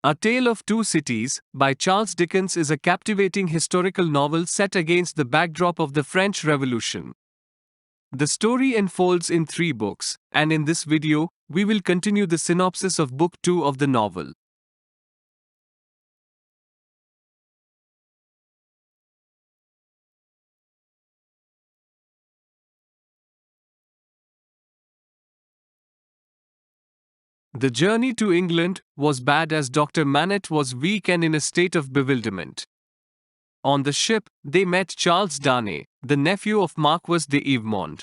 A Tale of Two Cities, by Charles Dickens, is a captivating historical novel set against the backdrop of the French Revolution. The story unfolds in 3 books, and in this video, we will continue the synopsis of Book 2 of the novel. The journey to England was bad as Dr. Manette was weak and in a state of bewilderment. On the ship, they met Charles Darnay, the nephew of Marquis de Evemond.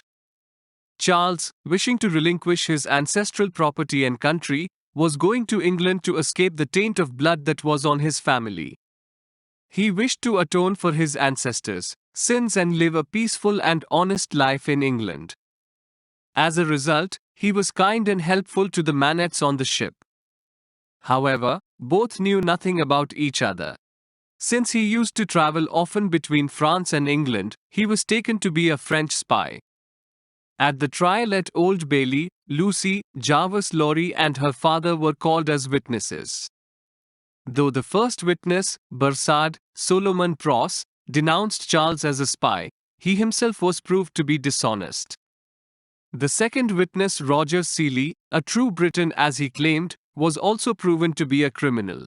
Charles, wishing to relinquish his ancestral property and country, was going to England to escape the taint of blood that was on his family. He wished to atone for his ancestors' sins and live a peaceful and honest life in England. As a result, he was kind and helpful to the Manettes on the ship. However, both knew nothing about each other. Since he used to travel often between France and England, he was taken to be a French spy. At the trial at Old Bailey, Lucy, Jarvis Lorry and her father were called as witnesses. Though the first witness, Bursard, Solomon Pross, denounced Charles as a spy, he himself was proved to be dishonest. The second witness, Roger Seeley, a true Briton as he claimed, was also proven to be a criminal.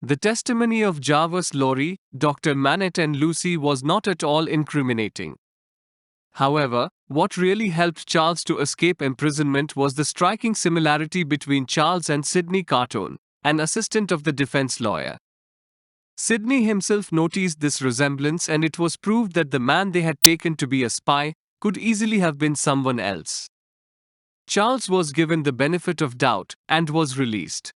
The testimony of Jarvis Lorry, Dr. Manette and Lucy was not at all incriminating. However, what really helped Charles to escape imprisonment was the striking similarity between Charles and Sidney Carton, an assistant of the defense lawyer. Sidney himself noticed this resemblance, and it was proved that the man they had taken to be a spy could easily have been someone else. Charles was given the benefit of doubt and was released.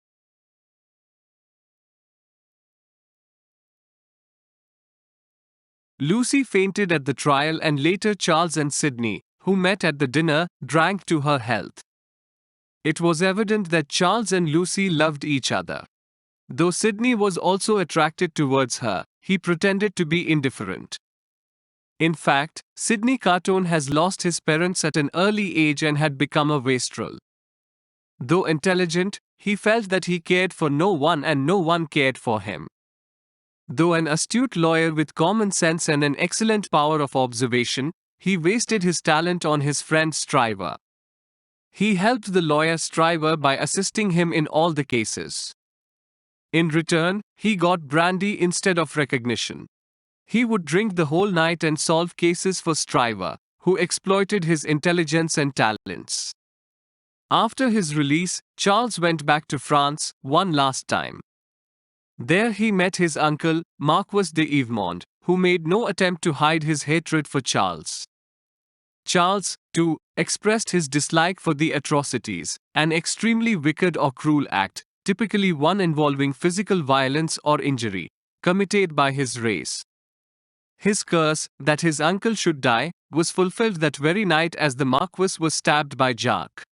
Lucy fainted at the trial, and later Charles and Sidney, who met at the dinner, drank to her health. It was evident that Charles and Lucy loved each other. Though Sidney was also attracted towards her, he pretended to be indifferent. In fact, Sidney Carton has lost his parents at an early age and had become a wastrel. Though intelligent, he felt that he cared for no one and no one cared for him. Though an astute lawyer with common sense and an excellent power of observation, he wasted his talent on his friend Stryver. He helped the lawyer Stryver by assisting him in all the cases. In return, he got brandy instead of recognition. He would drink the whole night and solve cases for Stryver, who exploited his intelligence and talents. After his release, Charles went back to France one last time. There he met his uncle, Marquis de Evemond, who made no attempt to hide his hatred for Charles. Charles, too, expressed his dislike for the atrocities, an extremely wicked or cruel act, typically one involving physical violence or injury, committed by his race. His curse, that his uncle should die, was fulfilled that very night as the Marquis was stabbed by Jacques.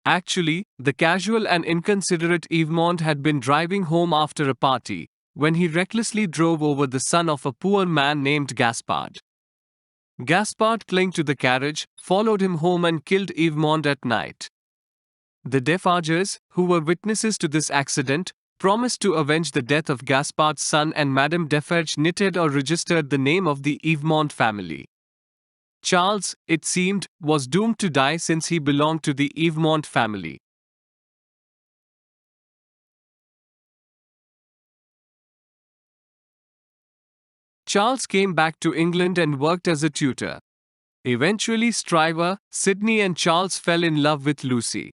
Actually, the casual and inconsiderate Evemond had been driving home after a party, when he recklessly drove over the son of a poor man named Gaspard. Gaspard clung to the carriage, followed him home and killed Evemond at night. The Defarges, who were witnesses to this accident, promised to avenge the death of Gaspard's son, and Madame Defarge knitted or registered the name of the Evemond family. Charles, it seemed, was doomed to die since he belonged to the Evemond family. Charles came back to England and worked as a tutor. Eventually Stryver, Sidney and Charles fell in love with Lucy.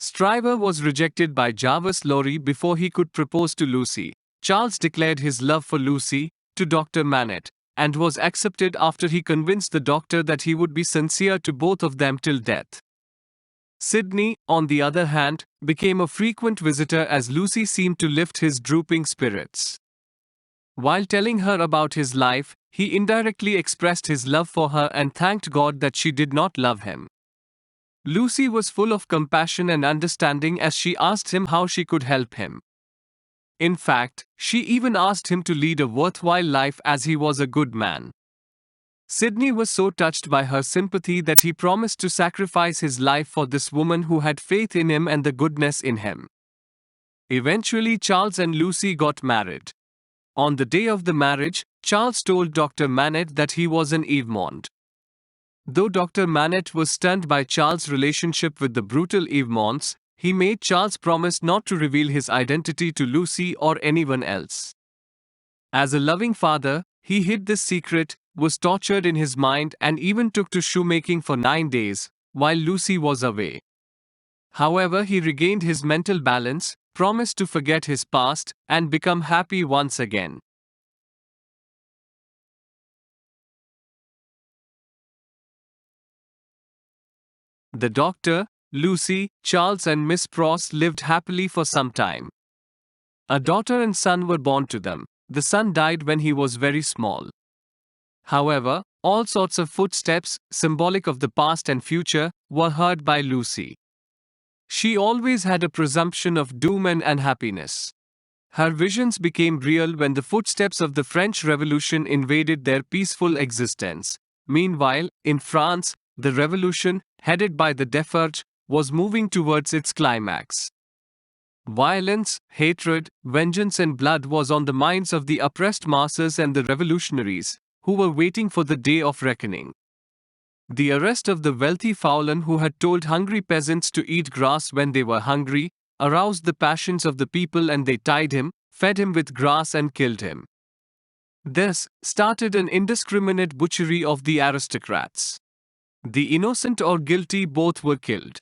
Stryver was rejected by Jarvis Lorry before he could propose to Lucy. Charles declared his love for Lucy to Dr. Manette, and was accepted after he convinced the doctor that he would be sincere to both of them till death. Sidney, on the other hand, became a frequent visitor as Lucy seemed to lift his drooping spirits. While telling her about his life, he indirectly expressed his love for her and thanked God that she did not love him. Lucy was full of compassion and understanding as she asked him how she could help him. In fact, she even asked him to lead a worthwhile life as he was a good man. Sidney was so touched by her sympathy that he promised to sacrifice his life for this woman who had faith in him and the goodness in him. Eventually, Charles and Lucy got married. On the day of the marriage, Charles told Dr. Manette that he was an Evemond. Though Dr. Manette was stunned by Charles' relationship with the brutal Evemonds, he made Charles promise not to reveal his identity to Lucy or anyone else. As a loving father, he hid this secret, was tortured in his mind, and even took to shoemaking for 9 days, while Lucy was away. However, he regained his mental balance, promised to forget his past, and become happy once again. The doctor, Lucy, Charles and Miss Pross lived happily for some time. A daughter and son were born to them. The son died when he was very small. However, all sorts of footsteps, symbolic of the past and future, were heard by Lucy. She always had a presumption of doom and unhappiness. Her visions became real when the footsteps of the French Revolution invaded their peaceful existence. Meanwhile, in France, the revolution, headed by the Defarge, was moving towards its climax. Violence, hatred, vengeance and blood was on the minds of the oppressed masses and the revolutionaries, who were waiting for the day of reckoning. The arrest of the wealthy Faulen who had told hungry peasants to eat grass when they were hungry, aroused the passions of the people, and they tied him, fed him with grass and killed him. This started an indiscriminate butchery of the aristocrats. The innocent or guilty both were killed.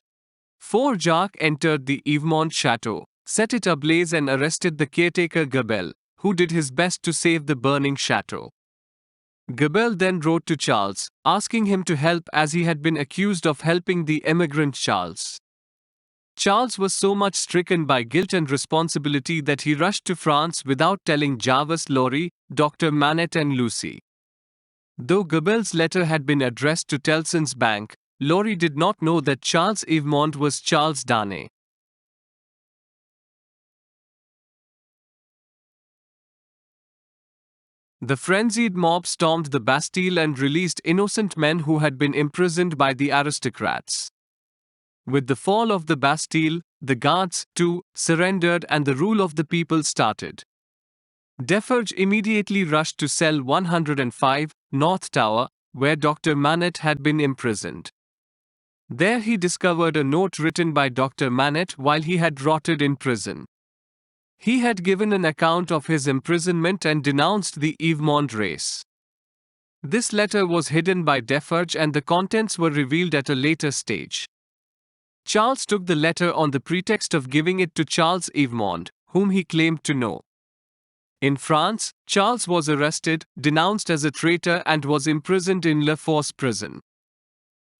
4 Jacques entered the Evemond chateau, set it ablaze and arrested the caretaker Gabelle, who did his best to save the burning chateau. Gabelle then wrote to Charles, asking him to help as he had been accused of helping the emigrant Charles. Charles was so much stricken by guilt and responsibility that he rushed to France without telling Jarvis Lorry, Dr. Manette and Lucy. Though Gabelle's letter had been addressed to Tellson's Bank, Lorry did not know that Charles Evemond was Charles Darnay. The frenzied mob stormed the Bastille and released innocent men who had been imprisoned by the aristocrats. With the fall of the Bastille, the guards, too, surrendered and the rule of the people started. Defarge immediately rushed to cell 105, North Tower, where Dr. Manette had been imprisoned. There he discovered a note written by Dr. Manette while he had rotted in prison. He had given an account of his imprisonment and denounced the Evemond race. This letter was hidden by Defarge and the contents were revealed at a later stage. Charles took the letter on the pretext of giving it to Charles Evemond, whom he claimed to know. In France, Charles was arrested, denounced as a traitor and was imprisoned in La Force prison.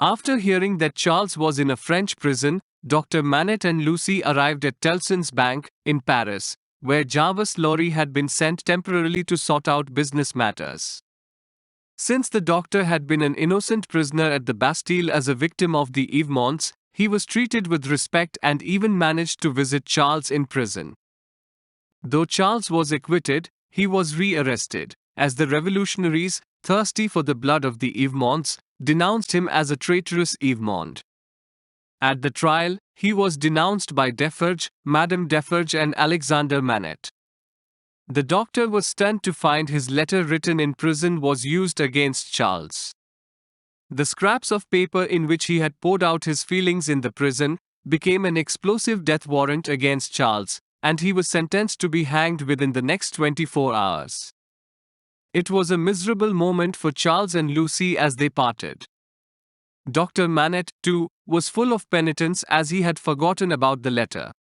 After hearing that Charles was in a French prison, Dr. Manette and Lucy arrived at Tellson's Bank, in Paris, where Jarvis Lorry had been sent temporarily to sort out business matters. Since the doctor had been an innocent prisoner at the Bastille as a victim of the Evemonds, he was treated with respect and even managed to visit Charles in prison. Though Charles was acquitted, he was re-arrested, as the revolutionaries, thirsty for the blood of the Evemonds, denounced him as a traitorous Evemond. At the trial, he was denounced by Defarge, Madame Defarge and Alexander Manette. The doctor was stunned to find his letter written in prison was used against Charles. The scraps of paper in which he had poured out his feelings in the prison became an explosive death warrant against Charles, and he was sentenced to be hanged within the next 24 hours. It was a miserable moment for Charles and Lucy as they parted. Dr. Manette, too, was full of penitence as he had forgotten about the letter.